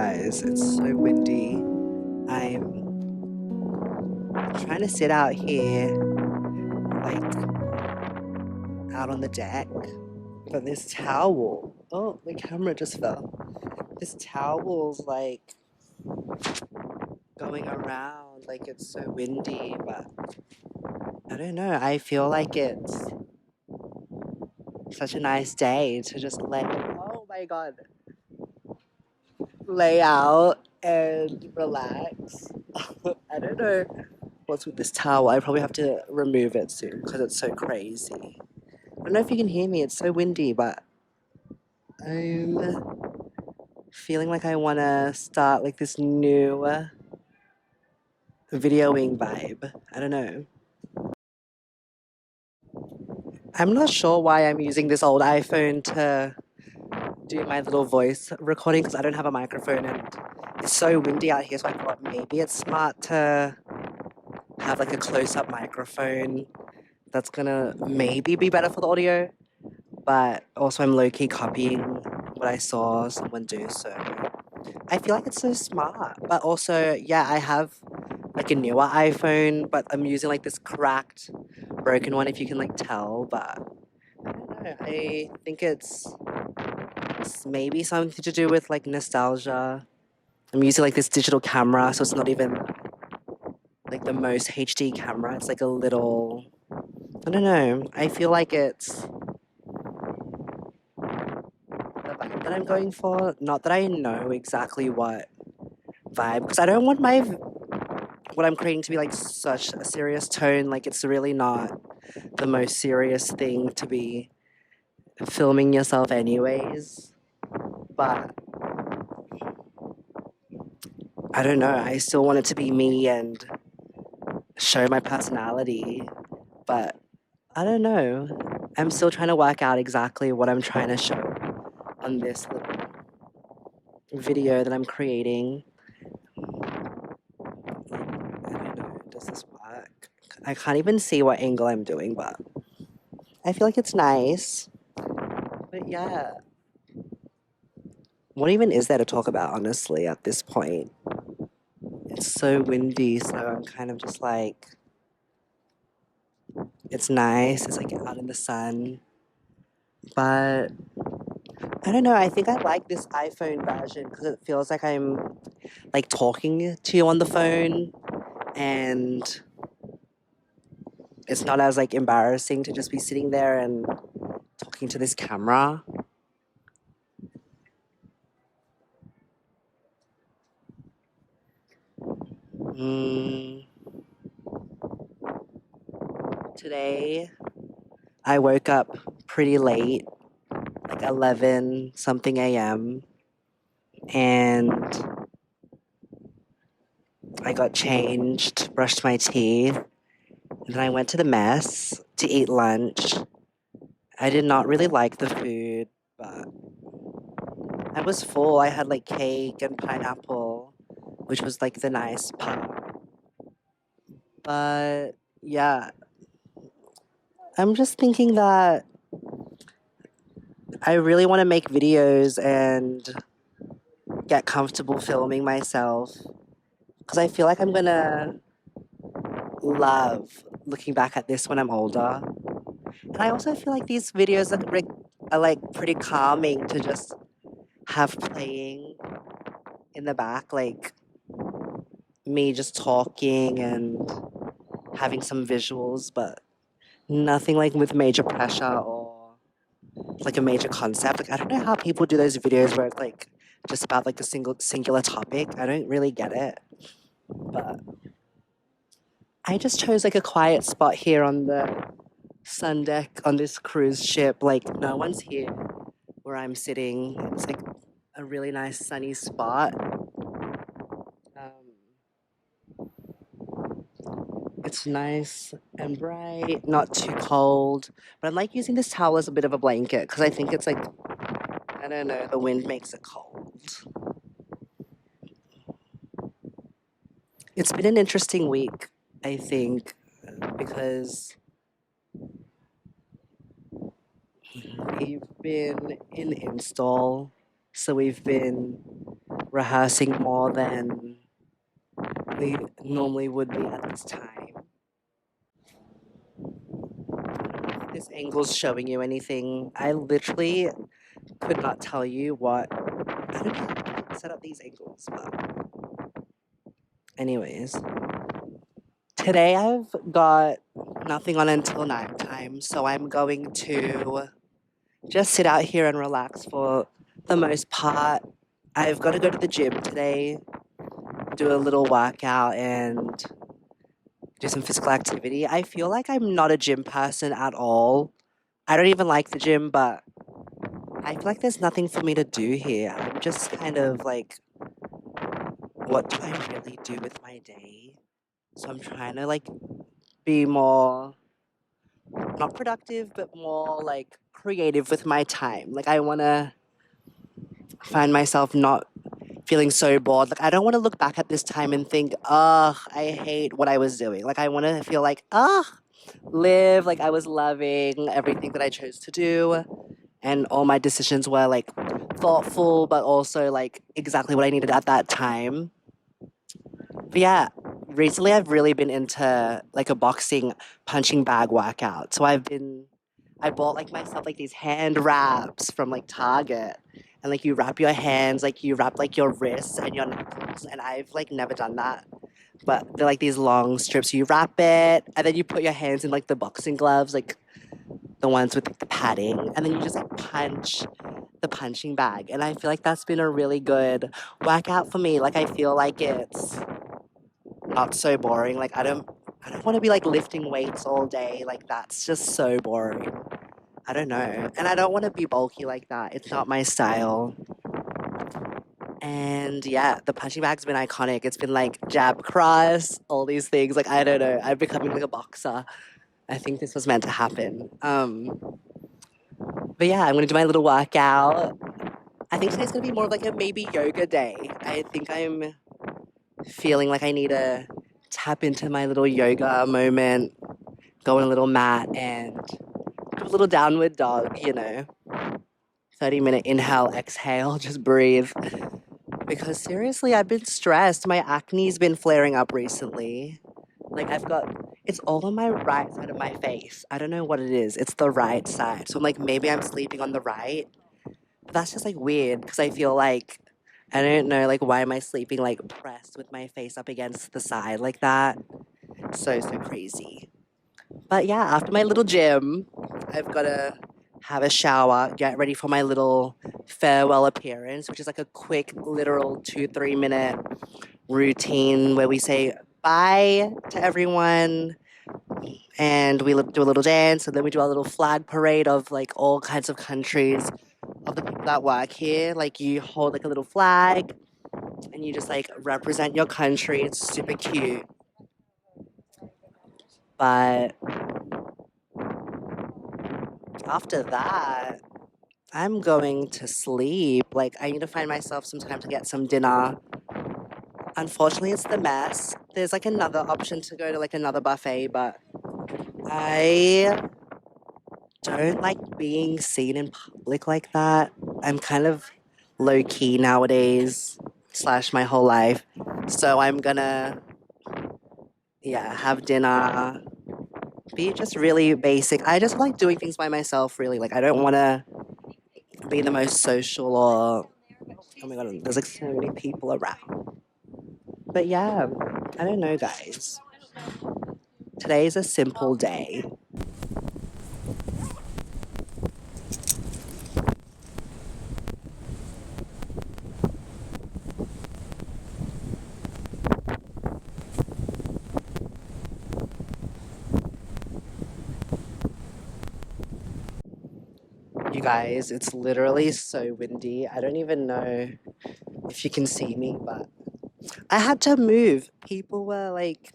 guys. It's so windy. I'm trying to sit out here, like out on the deck, but this towel. Oh, the camera just fell. This towel's like going around, like it's so windy, but I don't know. I feel like it's such a nice day to just lay. Oh my god. Lay out and relax. I don't know what's with this towel. I probably have to remove it soon because it's so crazy. I don't know if you can hear me. It's so windy, but I'm feeling like I want to start like this new videoing vibe. I don't know. I'm not sure why I'm using this old iPhone to do my little voice recording because I don't have a microphone and it's so windy out here. So I thought maybe it's smart to have like a close-up microphone that's gonna maybe be better for the audio, but also I'm low-key copying what I saw someone do, so I feel like it's so smart. But also, yeah, I have like a newer iPhone, but I'm using like this cracked, broken one, if you can like tell, but I don't know. I think it's maybe something to do with like nostalgia. I'm using like this digital camera, so it's not even like the most HD camera. It's like a little, I don't know. I feel like it's the vibe that I'm going for. Not that I know exactly what vibe, because I don't want my what I'm creating to be like such a serious tone. Like it's really not the most serious thing to be filming yourself, anyways. But I don't know. I still want it to be me and show my personality, but I don't know. I'm still trying to work out exactly what I'm trying to show on this little video that I'm creating. I don't know, does this work? I can't even see what angle I'm doing, but I feel like it's nice. But yeah, what even is there to talk about, honestly, at this point? It's so windy, so I'm kind of just like, it's nice. It's like out in the sun. But I don't know. I think I like this iPhone version because it feels like I'm like talking to you on the phone and it's not as like embarrassing to just be sitting there and talking to this camera. Mm, today I woke up pretty late, like 11 something a.m. and I got changed, brushed my teeth, and then I went to the mess to eat lunch. I did not really like the food, but I was full. I had like cake and pineapple, which was like the nice part. But yeah, I'm just thinking that I really want to make videos and get comfortable filming myself because I feel like I'm gonna love looking back at this when I'm older. And I also feel like these videos are like pretty calming to just have playing in the back, like me just talking and having some visuals, but nothing like with major pressure or like a major concept. Like I don't know how people do those videos where it's like just about like a singular topic. I don't really get it. But I just chose like a quiet spot here on the sun deck on this cruise ship. Like no one's here where I'm sitting. It's like a really nice sunny spot. It's nice and bright, not too cold. But I'm like using this towel as a bit of a blanket because I think it's like, I don't know, the wind makes it cold. It's been an interesting week, I think, because we've been in install. So we've been rehearsing more than we normally would be at this time. If this angle's showing you anything. I literally could not tell you what. I don't know how to set up these angles, but anyways. Today I've got nothing on until nighttime, so I'm going to just sit out here and relax for the most part. I've got to go to the gym today, do a little workout, and do some physical activity. I feel like I'm not a gym person at all. I don't even like the gym, but I feel like there's nothing for me to do here. I'm just kind of like, what do I really do with my day? So I'm trying to like be more, not productive, but more like creative with my time. Like I want to find myself not feeling so bored. Like I don't want to look back at this time and think, ugh, I hate what I was doing. Like I want to feel like, ugh, live like I was loving everything that I chose to do. And all my decisions were like thoughtful, but also like exactly what I needed at that time. But yeah, recently I've really been into like a boxing punching bag workout. So I bought like myself like these hand wraps from like Target. And like you wrap your hands, like you wrap like your wrists and your knuckles. And I've like never done that. But they're like these long strips. You wrap it and then you put your hands in like the boxing gloves, like the ones with like, the padding. And then you just like punch the punching bag. And I feel like that's been a really good workout for me. Like I feel like it's not so boring. Like I don't want to be like lifting weights all day. Like that's just so boring. I don't know. And I don't want to be bulky like that. It's not my style. And yeah, the punching bag's been iconic. It's been like jab cross, all these things. Like I don't know. I'm becoming like a boxer. I think this was meant to happen. But yeah, I'm gonna do my little workout. I think today's gonna be more of like a maybe yoga day. I think I'm feeling like I need to tap into my little yoga moment, go on a little mat and do a little downward dog, 30-minute inhale, exhale, just breathe. Because seriously, I've been stressed. My acne's been flaring up recently. Like it's all on my right side of my face. I don't know what it is. It's the right side. So I'm like, maybe I'm sleeping on the right. But that's just like weird because I feel like I don't know, like why am I sleeping like pressed with my face up against the side like that? So crazy. But yeah, after my little gym, I've got to have a shower, get ready for my little farewell appearance, which is like a quick, literal 2-3 minute routine where we say bye to everyone and we do a little dance and then we do a little flag parade of like all kinds of countries of the people that work here. Like you hold like a little flag and you just like represent your country. It's super cute. But after that, I'm going to sleep. Like, I need to find myself some time to get some dinner. Unfortunately, it's the mess. There's like another option to go to like another buffet, but I don't like being seen in public like that. I'm kind of low key nowadays, slash my whole life. So I'm gonna, yeah, have dinner, be just really basic. I just like doing things by myself, really. Like, I don't want to be the most social or oh my god, there's like so many people around. But yeah, I don't know, guys. Today is a simple day. You guys, it's literally so windy. I don't even know if you can see me, but I had to move. People were like,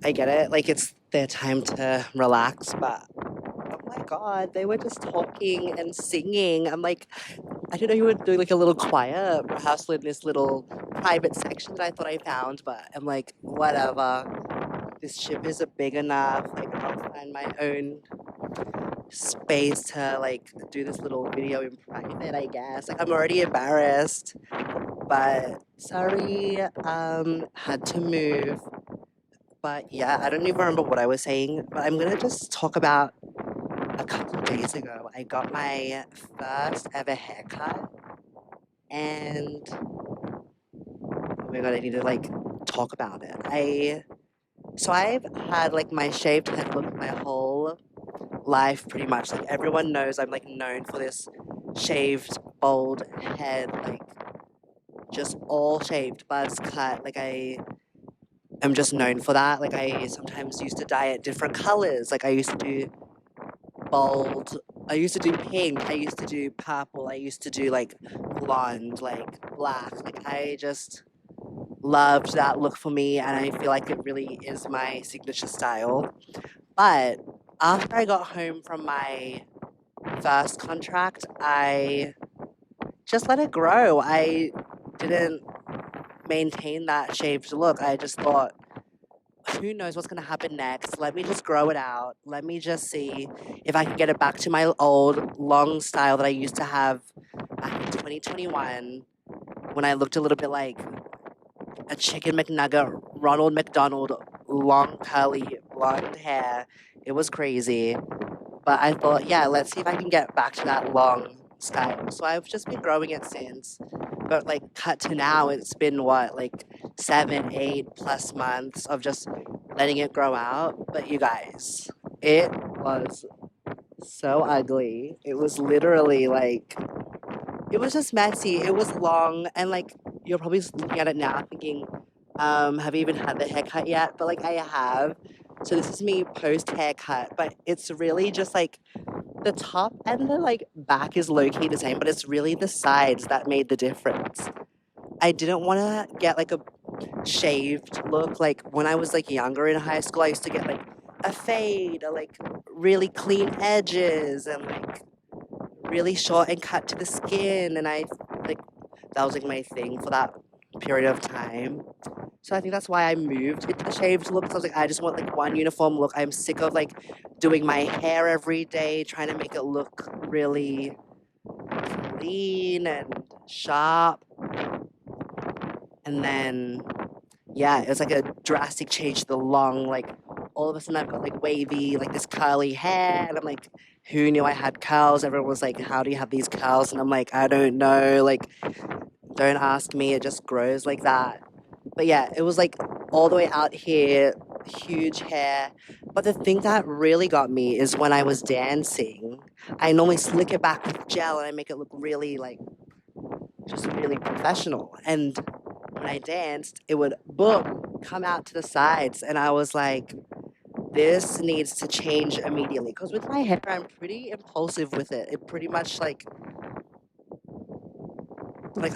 I get it, like it's their time to relax, but oh my god, they were just talking and singing. I'm like, I didn't know you were doing like a little choir rehearsal in this little private section that I thought I found, but I'm like, whatever. This ship is big enough. Like I'll find my own space to like do this little video in private, I guess. Like I'm already embarrassed, but sorry, had to move. But yeah, I don't even remember what I was saying, but I'm gonna just talk about a couple of days ago. I got my first ever haircut, and oh my god, I need to like talk about it. I've had like my shaved head look my whole life pretty much. Like everyone knows I'm like known for this shaved bald head, like just all shaved, buzz cut. Like I'm just known for that. Like I sometimes used to dye it different colors. Like I used to do bold. I used to do pink. I used to do purple. I used to do like blonde, like black. Like I just loved that look for me, and I feel like it really is my signature style. But after I got home from my first contract, I just let it grow. I didn't maintain that shaved look. I just thought, who knows what's going to happen next? Let me just grow it out. Let me just see if I can get it back to my old long style that I used to have back in 2021 when I looked a little bit like a chicken McNugget, Ronald McDonald, long curly blonde hair. It was crazy. But I thought, yeah, let's see if I can get back to that long style. So I've just been growing it since. But like cut to now, it's been what, like 7, 8+ months of just letting it grow out. But you guys, it was so ugly. It was literally like, it was just messy. It was long. And like, you're probably just looking at it now thinking, have you even had the haircut yet? But like, I have. So this is me post haircut, but it's really just like the top and the like back is low key the same, but it's really the sides that made the difference. I didn't want to get like a shaved look. Like when I was like younger in high school, I used to get like a fade or like really clean edges and like really short and cut to the skin. And I like that was like my thing for that period of time. So I think that's why I moved into the shaved look. So I was like, I just want like one uniform look. I'm sick of like doing my hair every day, trying to make it look really clean and sharp. And then, yeah, it was like a drastic change to the long, like all of a sudden I've got like wavy, like this curly hair. And I'm like, who knew I had curls? Everyone was like, how do you have these curls? And I'm like, I don't know. Like, don't ask me. It just grows like that. But yeah, it was like all the way out here, huge hair. But the thing that really got me is when I was dancing, I normally slick it back with gel and I make it look really like just really professional. And when I danced, it would boom come out to the sides. And I was like, this needs to change immediately. Because with my hair, I'm pretty impulsive with it. It pretty much like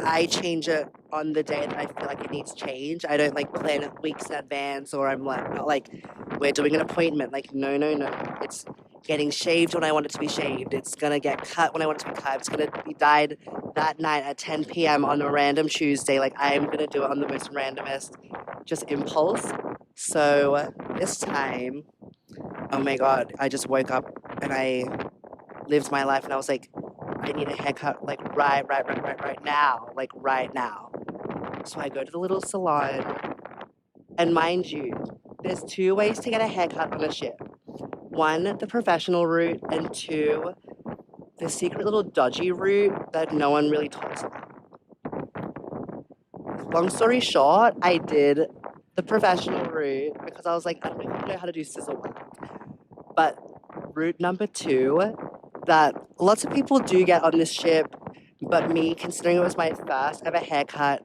I change it on the day that I feel like it needs change. I don't like plan it weeks in advance or I'm like not like we're doing an appointment. Like no, no, no. It's getting shaved when I want it to be shaved. It's gonna get cut when I want it to be cut. It's gonna be dyed that night at 10 p.m. on a random Tuesday. Like I'm gonna do it on the most randomest just impulse. So this time, oh my god, I just woke up and I lived my life and I was like, I need a haircut like right now, like right now. So I go to the little salon, and mind you, there's two ways to get a haircut on a ship. One, the professional route, and two, the secret little dodgy route that no one really talks about. Long story short, I did the professional route because I was like, I don't even know how to do scissor work. But route number two, that lots of people do get on this ship, but me, considering it was my first ever haircut,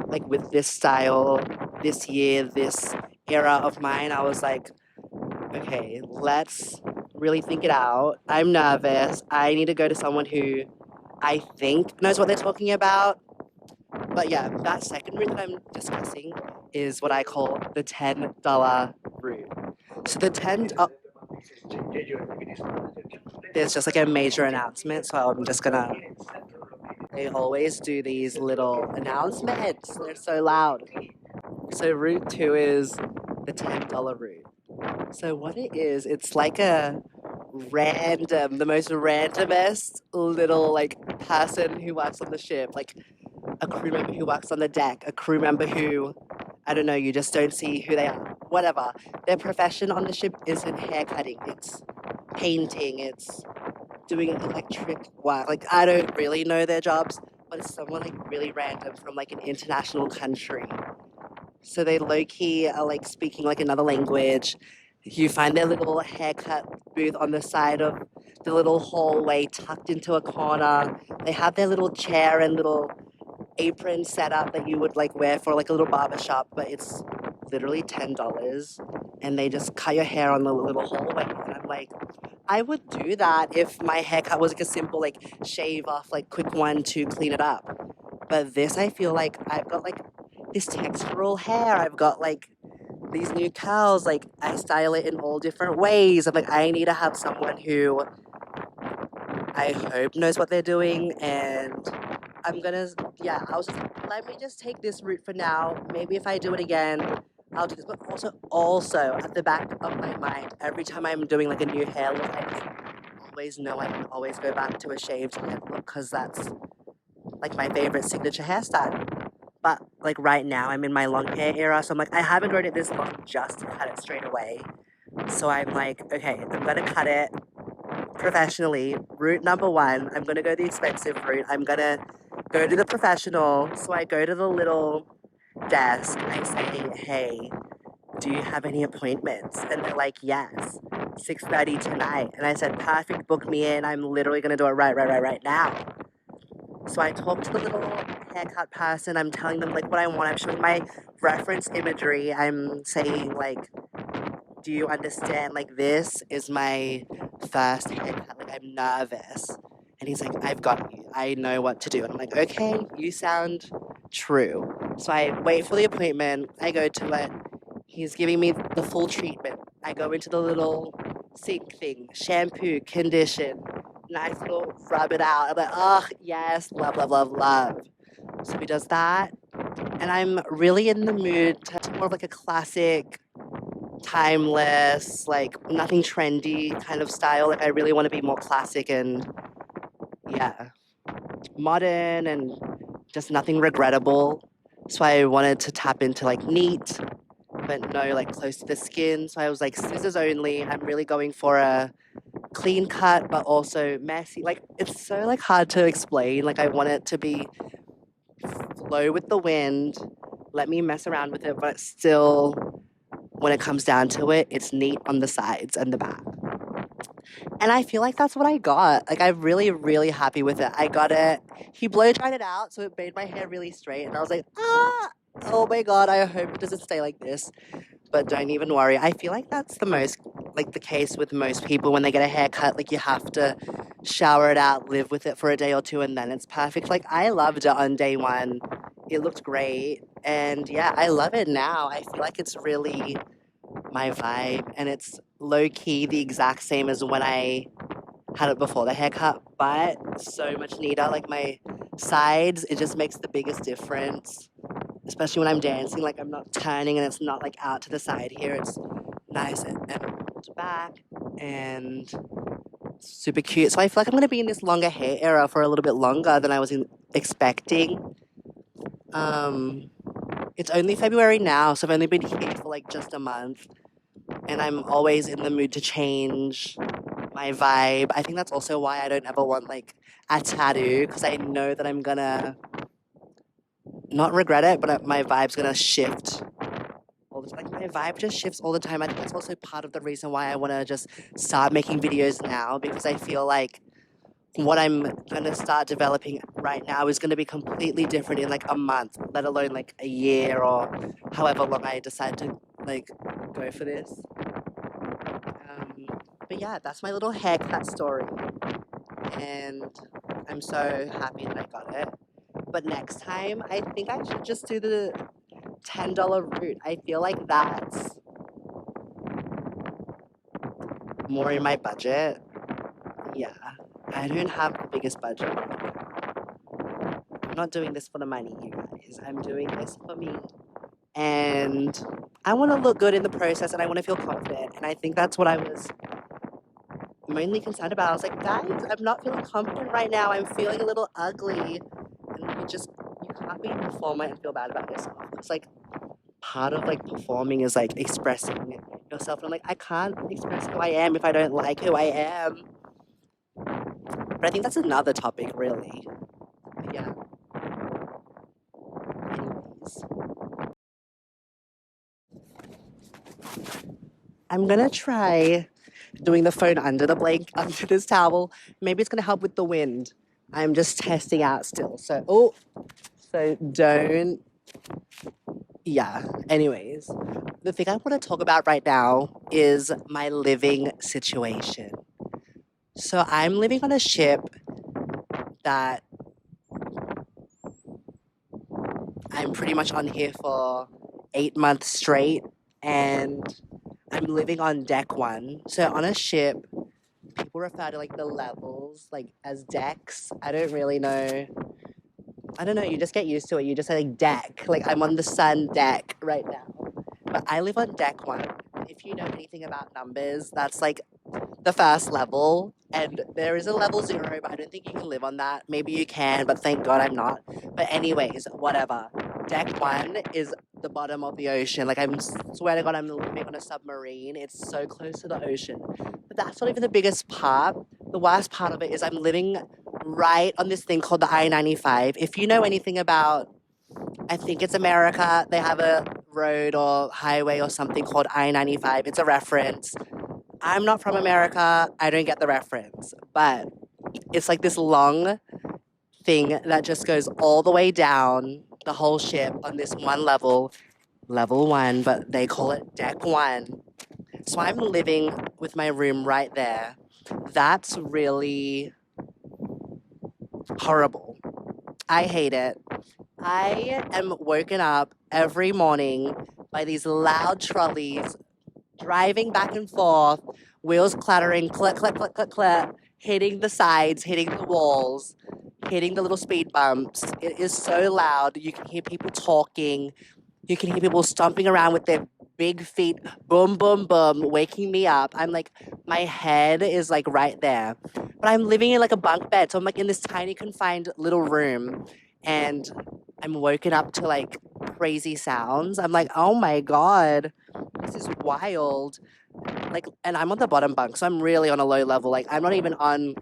like with this style, this year, this era of mine, I was like, okay, let's really think it out. I'm nervous. I need to go to someone who I think knows what they're talking about. But yeah, that second route that I'm discussing is what I call the $10 route. So the 10, there's just like a major announcement, so I'm just gonna. They always do these little announcements. They're so loud. So route two is the $10 route. So what it is, it's like a random, the most randomest little like person who works on the ship, like a crew member who works on the deck, a crew member who, I don't know, you just don't see who they are. Whatever. Their profession on the ship isn't hair cutting, it's painting, it's doing electric work. Like, I don't really know their jobs, but it's someone like really random from like an international country. So they low key are like speaking like another language. You find their little haircut booth on the side of the little hallway tucked into a corner. They have their little chair and little apron setup that you would like wear for like a little barber shop, but it's literally $10 and they just cut your hair on the little hallway. And I'm like, I would do that if my haircut was like a simple like shave off, like quick one to clean it up. But this, I feel like I've got like this textural hair. I've got like these new curls. Like I style it in all different ways. I'm like, I need to have someone who I hope knows what they're doing. And I'm gonna, yeah, I was just, let me just take this route for now. Maybe if I do it again, I'll do this. But also at the back of my mind, every time I'm doing like a new hair look, I just always know I can always go back to a shaved head look because that's like my favorite signature hairstyle. But like right now, I'm in my long hair era, so I'm like, I haven't grown it this long just to cut it straight away. So I'm like, okay, I'm gonna cut it professionally. Route number one, I'm gonna go the expensive route. I'm gonna go to the professional. So I go to the little desk. I say, hey, do you have any appointments? And they're like, yes, 6:30 tonight. And I said, perfect, book me in. I'm literally gonna do it right now. So I talk to the little haircut person. I'm telling them like what I want. I'm showing my reference imagery. I'm saying like, do you understand? Like this is my first haircut. Like I'm nervous. And he's like, I've got you. I know what to do. And I'm like, okay, you sound true. So I wait for the appointment. I go to it. He's giving me the full treatment. I go into the little sink thing, shampoo, condition, nice little rub it out. I'm like, oh, yes, love. So he does that. And I'm really in the mood to more of like a classic, timeless, like nothing trendy kind of style. Like I really want to be more classic and, yeah, modern and just nothing regrettable. So I wanted to tap into like neat, but no like close to the skin. So I was like scissors only. I'm really going for a clean cut, but also messy. Like it's so like hard to explain. Like I want it to be flow with the wind. Let me mess around with it, but still, when it comes down to it, it's neat on the sides and the back. And I feel like that's what I got. Like I'm really happy with it. I got it. He blow dried it out, so it made my hair really straight. And I was like, ah, oh my god, I hope it doesn't stay like this. But don't even worry. I feel like that's the most like the case with most people when they get a haircut. Like you have to shower it out, live with it for a day or two, and then it's perfect. Like I loved it on day one. It looked great. And yeah, I love it now. I feel like it's really my vibe and it's low key the exact same as when I had it before the haircut, but so much neater. Like my sides, it just makes the biggest difference, especially when I'm dancing. Like I'm not turning and it's not like out to the side here. It's nice and rolled back and super cute. So I feel like I'm going to be in this longer hair era for a little bit longer than I was expecting. It's only February now, so I've only been here for like just a month. And I'm always in the mood to change my vibe. I think that's also why I don't ever want like a tattoo, because I know that I'm gonna not regret it, but my vibe's gonna shift. Like my vibe just shifts all the time. I think that's also part of the reason why I want to just start making videos now, because I feel like what I'm gonna start developing right now is gonna be completely different in like a month, let alone like a year or however long I decide to like go for this. But yeah, that's my little haircut story, and I'm so happy that I got it. But next time, I think I should just do the $10 route. I feel like that's more in my budget. Yeah, I don't have the biggest budget. I'm not doing this for the money, you guys. I'm doing this for me. And I want to look good in the process and I want to feel confident. And I think that's what I was mainly concerned about. I was like, guys, I'm not feeling confident right now. I'm feeling a little ugly. And you can't be a performer and feel bad about yourself. It's like part of like performing is like expressing yourself. And I'm like, I can't express who I am if I don't like who I am. But I think that's another topic, really. But yeah. Anyways. I'm gonna try doing the phone under the blanket, under this towel. Maybe it's gonna help with the wind. I'm just testing out still. So don't, yeah. Anyways, the thing I want to talk about right now is my living situation. So I'm living on a ship that I'm pretty much on here for 8 months straight, and I'm living on deck one. So on a ship, people refer to like the levels like as decks. I don't really know. I don't know, you just get used to it. You just say like deck. Like I'm on the sun deck right now. But I live on deck one. If you know anything about numbers, that's like the first level. And there is a level 0, but I don't think you can live on that. Maybe you can, but thank God I'm not. But anyways, whatever. Deck one is the bottom of the ocean. Like I swear to God, I'm living on a submarine. It's so close to the ocean. But that's not even the biggest part. The worst part of it is I'm living right on this thing called the I-95. If you know anything about, I think it's America, they have a road or highway or something called I-95. It's a reference. I'm not from America. I don't get the reference. But it's like this long thing that just goes all the way down the whole ship on this one level, level one, but they call it deck one. So I'm living with my room right there. That's really horrible. I hate it. I am woken up every morning by these loud trolleys driving back and forth, wheels clattering, click, click, click, click, click, hitting the sides, hitting the walls, hitting the little speed bumps. It is so loud. You can hear people talking. You can hear people stomping around with their big feet, boom, boom, boom, waking me up. I'm like, my head is like right there. But I'm living in like a bunk bed. So I'm like in this tiny confined little room. And I'm woken up to like crazy sounds. I'm like, oh my God, this is wild. Like, and I'm on the bottom bunk, so I'm really on a low level. Like, I'm not even on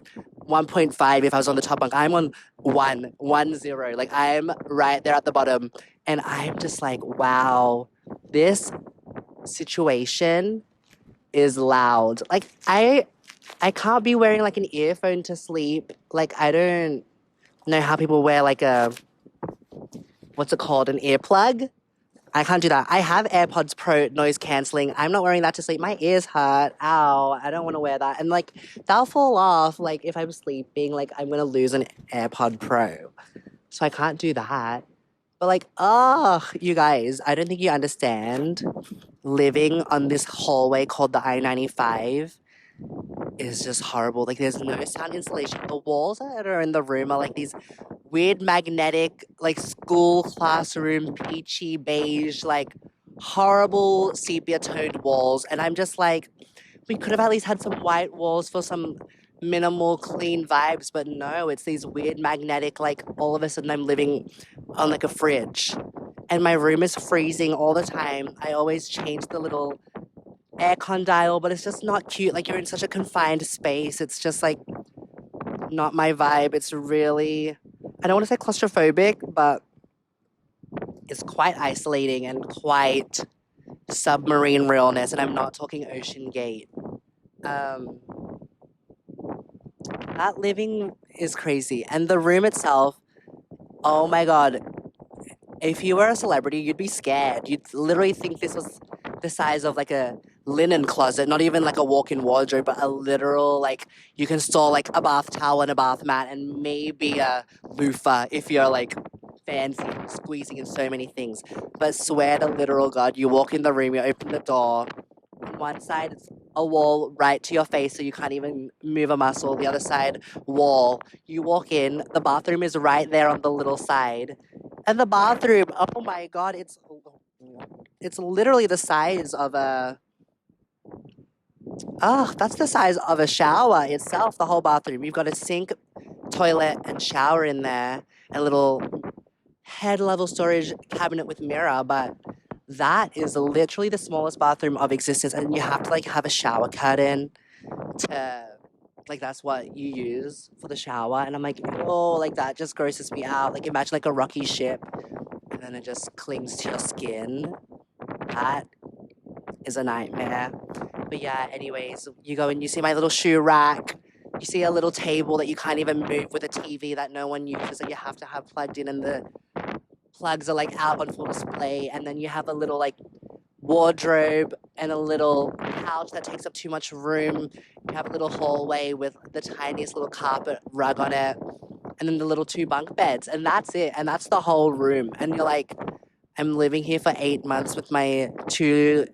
1.5 if I was on the top bunk. I'm on 1, 1, 0. Like, I'm right there at the bottom. And I'm just like, wow, this situation is loud. Like, I can't be wearing like an earphone to sleep. Like, I don't know how people wear like a, what's it called, an earplug. I can't do that. I have AirPods Pro noise canceling. I'm not wearing that to sleep. My ears hurt. Ow. I don't want to wear that. And like, they'll fall off. Like, if I'm sleeping, like, I'm going to lose an AirPod Pro. So I can't do that. But like, oh, you guys, I don't think you understand. Living on this hallway called the I-95 is just horrible. Like, there's no sound insulation. The walls that are in the room are like these weird magnetic, like school classroom, peachy beige, like horrible sepia toned walls. And I'm just like, we could have at least had some white walls for some minimal clean vibes, but no, it's these weird magnetic, like all of a sudden I'm living on like a fridge. And my room is freezing all the time. I always change the little aircon dial, but it's just not cute. Like you're in such a confined space. It's just like not my vibe. It's really, I don't want to say claustrophobic, but it's quite isolating and quite submarine realness. And I'm not talking Ocean Gate. That living is crazy. And the room itself, oh my God. If you were a celebrity, you'd be scared. You'd literally think this was the size of like a linen closet, not even like a walk-in wardrobe, but a literal, like, you can store like a bath towel and a bath mat and maybe a loofah if you're like fancy and squeezing in so many things. But swear to literal God, you walk in the room, you open the door, on one side it's a wall right to your face so you can't even move a muscle. The other side, wall. You walk in, the bathroom is right there on the little side. And the bathroom, oh my God, it's literally the size of a Oh, that's the size of a shower itself, the whole bathroom. You've got a sink, toilet, and shower in there, a little head level storage cabinet with mirror, but that is literally the smallest bathroom of existence, and you have to like have a shower curtain to like that's what you use for the shower. And I'm like, oh, like that just grosses me out. Like imagine like a rocky ship and then it just clings to your skin. That is a nightmare. But yeah, anyways, you go and you see my little shoe rack. You see a little table that you can't even move with a TV that no one uses that you have to have plugged in, and the plugs are like out on full display. And then you have a little like wardrobe and a little couch that takes up too much room. You have a little hallway with the tiniest little carpet rug on it, and then the little two bunk beds, and that's it. And that's the whole room. And you're like, I'm living here for 8 months with my two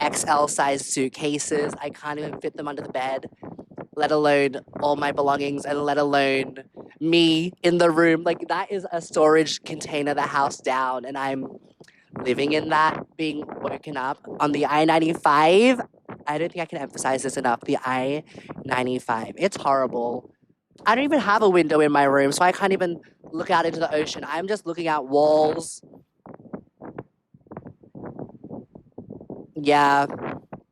XL size suitcases. I can't even fit them under the bed, let alone all my belongings, and let alone me in the room. Like, that is a storage container, the house down, and I'm living in that, being woken up on the I 95. I don't think I can emphasize this enough. The I 95. It's horrible. I don't even have a window in my room, so I can't even look out into the ocean. I'm just looking at walls. Yeah,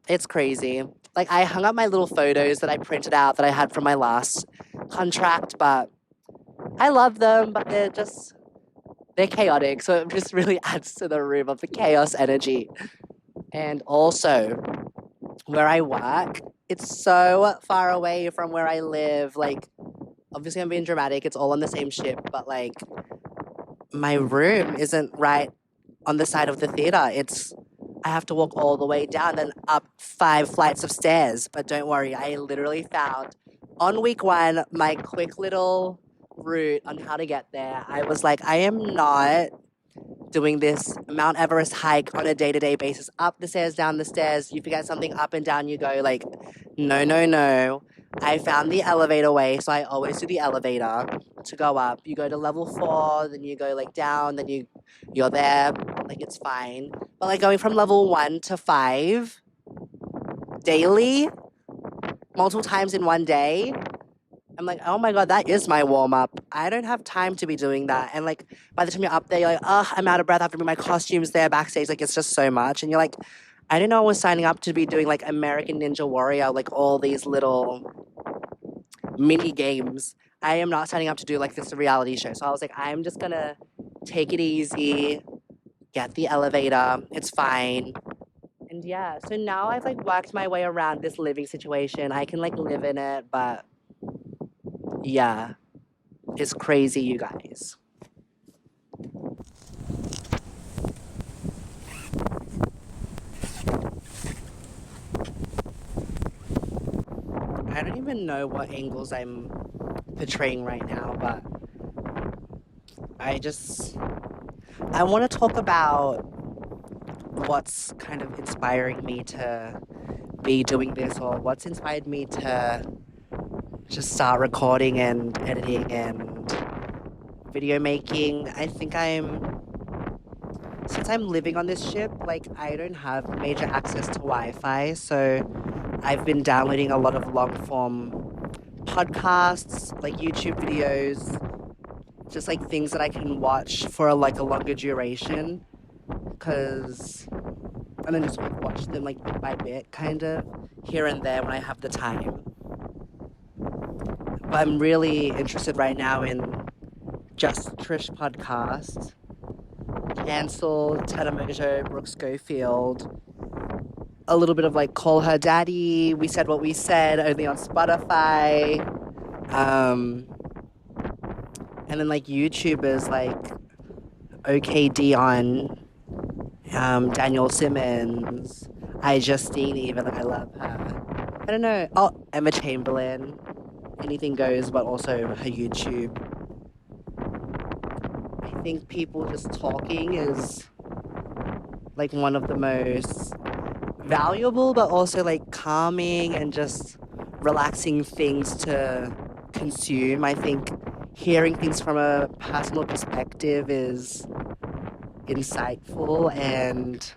it's crazy. Like, I hung up my little photos that I printed out that I had from my last contract, but I love them, but they're chaotic. So it just really adds to the room of the chaos energy. And also, where I work, it's so far away from where I live. Like, obviously, I'm being dramatic. It's all on the same ship, but like, my room isn't right on the side of the theater. I have to walk all the way down and up 5 flights of stairs. But don't worry, I literally found on week one my quick little route on how to get there. I was like, I am not doing this Mount Everest hike on a day-to-day basis, up the stairs, down the stairs. You forget something, up and down you go. Like, no, no, no. I found the elevator way, so I always do the elevator to go up. You go to level 4, then you go like down, then you're there. Like, it's fine. But like going from level 1 to 5 daily, multiple times in one day, I'm like, oh my God, that is my warm up. I don't have time to be doing that. And like, by the time you're up there, you're like, oh, I'm out of breath. I have to bring my costumes there backstage. Like, it's just so much. And you're like, I didn't know I was signing up to be doing like American Ninja Warrior, like all these little mini games. I am not signing up to do like this reality show. So I was like, I'm just gonna take it easy, get the elevator. It's fine. And yeah, so now I've like worked my way around this living situation. I can like live in it, but yeah, it's crazy, you guys. I don't even know what angles I'm portraying right now, but I just I want to talk about what's kind of inspiring me to be doing this, or what's inspired me to just start recording and editing and video making. I think since I'm living on this ship, like I don't have major access to Wi-Fi, so I've been downloading a lot of long form podcasts, like YouTube videos, just like things that I can watch for like a longer duration, cause and then just like watch them like bit by bit, kind of here and there when I have the time. But I'm really interested right now in Just Trish podcast, cancelled, Tana Mojo, Brooke Schofield, a little bit of like Call Her Daddy, We Said What We Said, only on Spotify, and then like YouTubers like OK Dion, Daniel Simmons, I Justine, even like I love her. I don't know. Oh, Emma Chamberlain. Anything goes, but also her YouTube. I think people just talking is like one of the most valuable, but also like calming and just relaxing things to consume. I think hearing things from a personal perspective is insightful, and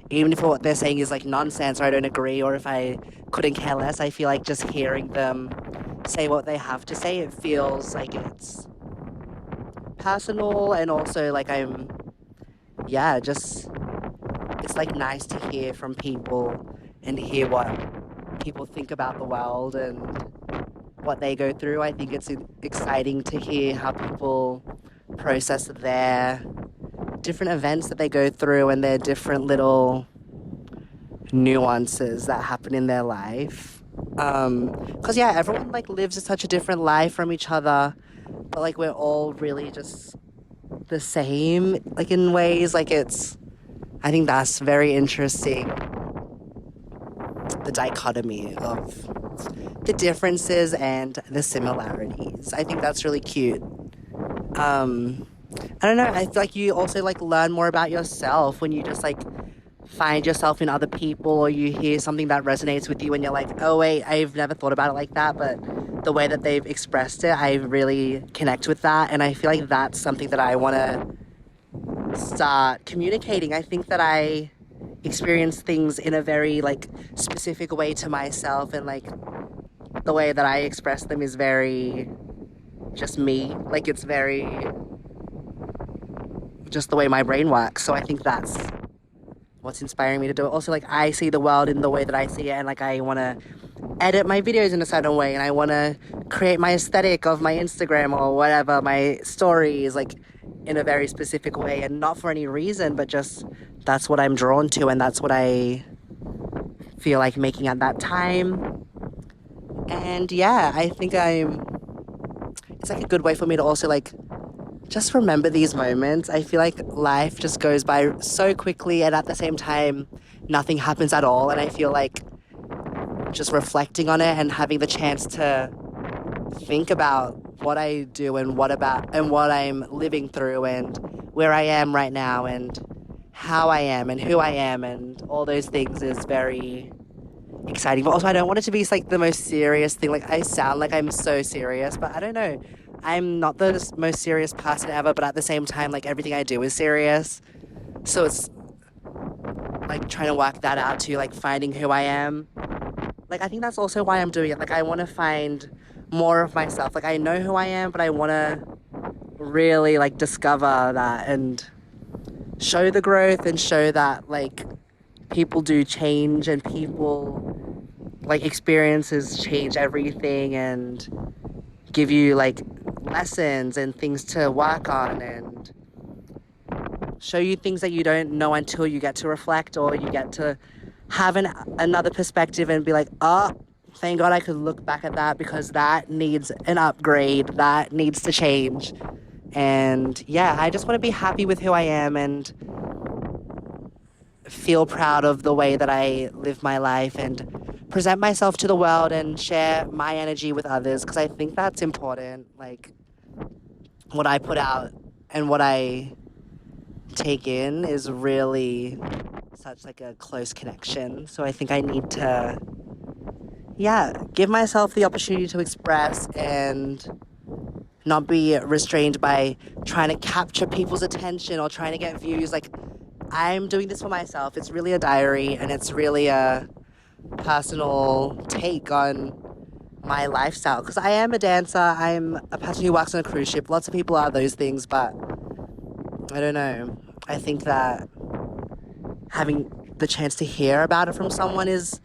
even if what they're saying is like nonsense or I don't agree or if I couldn't care less, I feel like just hearing them say what they have to say, it feels like it's personal and also like yeah, just it's like nice to hear from people and hear what people think about the world and what they go through. I think it's exciting to hear how people process their different events that they go through and their different little nuances that happen in their life. Because yeah, everyone like lives such a different life from each other, but like we're all really just the same, like in ways. Like it's, I think that's very interesting. The dichotomy of the differences and the similarities. I think that's really cute. I don't know. I feel like you also like learn more about yourself when you just like find yourself in other people or you hear something that resonates with you and you're like, oh wait, I've never thought about it like that, but the way that they've expressed it, I really connect with that. And I feel like that's something that I want to start communicating. I think that I experience things in a very like specific way to myself, and like the way that I express them is very just me. Like it's very just the way my brain works. So I think that's what's inspiring me to do it. Also, like I see the world in the way that I see it, and like I want to edit my videos in a certain way, and I want to create my aesthetic of my Instagram or whatever, my stories, like in a very specific way, and not for any reason, but just that's what I'm drawn to, and that's what I feel like making at that time. And yeah, I think it's like a good way for me to also like just remember these moments. I feel like life just goes by so quickly, and at the same time, nothing happens at all. And I feel like just reflecting on it and having the chance to think about what I do and what I'm living through and where I am right now and how I am and who I am and all those things is very exciting. But also, I don't want it to be like the most serious thing. Like I sound like I'm so serious, but I don't know. I'm not the most serious person ever, but at the same time, like everything I do is serious. So it's like trying to work that out too, like finding who I am. Like I think that's also why I'm doing it. Like I want to find more of myself. Like I know who I am, but I want to really like discover that and show the growth and show that like people do change and people like experiences change everything and give you like lessons and things to work on and show you things that you don't know until you get to reflect or you get to have another perspective and be like, oh, thank God I could look back at that because that needs an upgrade, that needs to change. And yeah, I just want to be happy with who I am and feel proud of the way that I live my life and present myself to the world and share my energy with others, because I think that's important. Like what I put out and what I take in is really such like a close connection. So I think I need to, yeah, give myself the opportunity to express and not be restrained by trying to capture people's attention or trying to get views. Like I'm doing this for myself. It's really a diary and it's really a personal take on my lifestyle, because I am a dancer. I'm a person who works on a cruise ship. Lots of people are those things, but I don't know. I think that having the chance to hear about it from someone is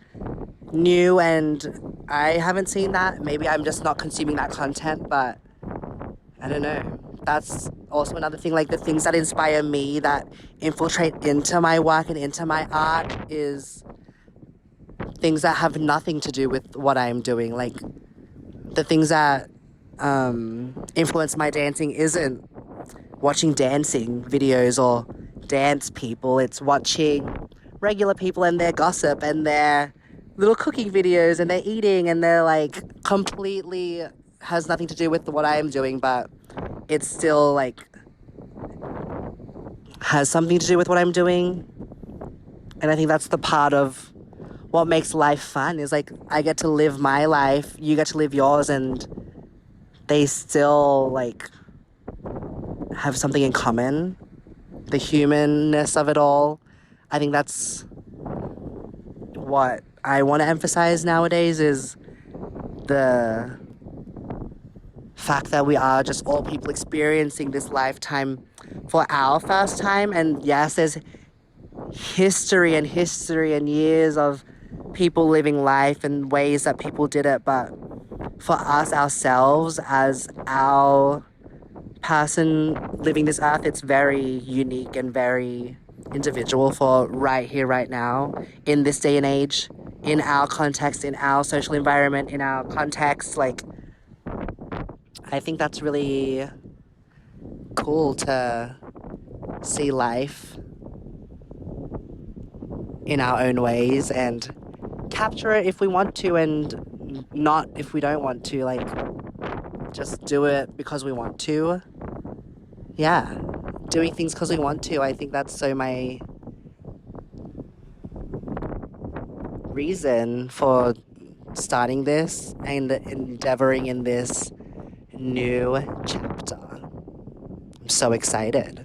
new and I haven't seen that. Maybe I'm just not consuming that content, but I don't know. That's also another thing, like the things that inspire me, that infiltrate into my work and into my art, is things that have nothing to do with what I'm doing. Like the things that influence my dancing isn't watching dancing videos or dance people. It's watching regular people and their gossip and their little cooking videos and their eating, and they're like completely has nothing to do with what I'm doing, but it still like has something to do with what I'm doing. And I think that's the part of what makes life fun, is like I get to live my life, you get to live yours, and they still like have something in common. The humanness of it all. I think that's what I want to emphasize nowadays is the fact that we are just all people experiencing this lifetime for our first time. And yes, there's history and years of people living life and ways that people did it, but for us ourselves as our person living this earth, it's very unique and very individual for right here, right now, in this day and age, in our context, in our social environment, in our context. Like, I think that's really cool to see life in our own ways and capture it if we want to and not if we don't want to. Like, just do it because we want to. Yeah, doing things because we want to. I think that's so my reason for starting this and endeavoring in this new chapter. I'm so excited.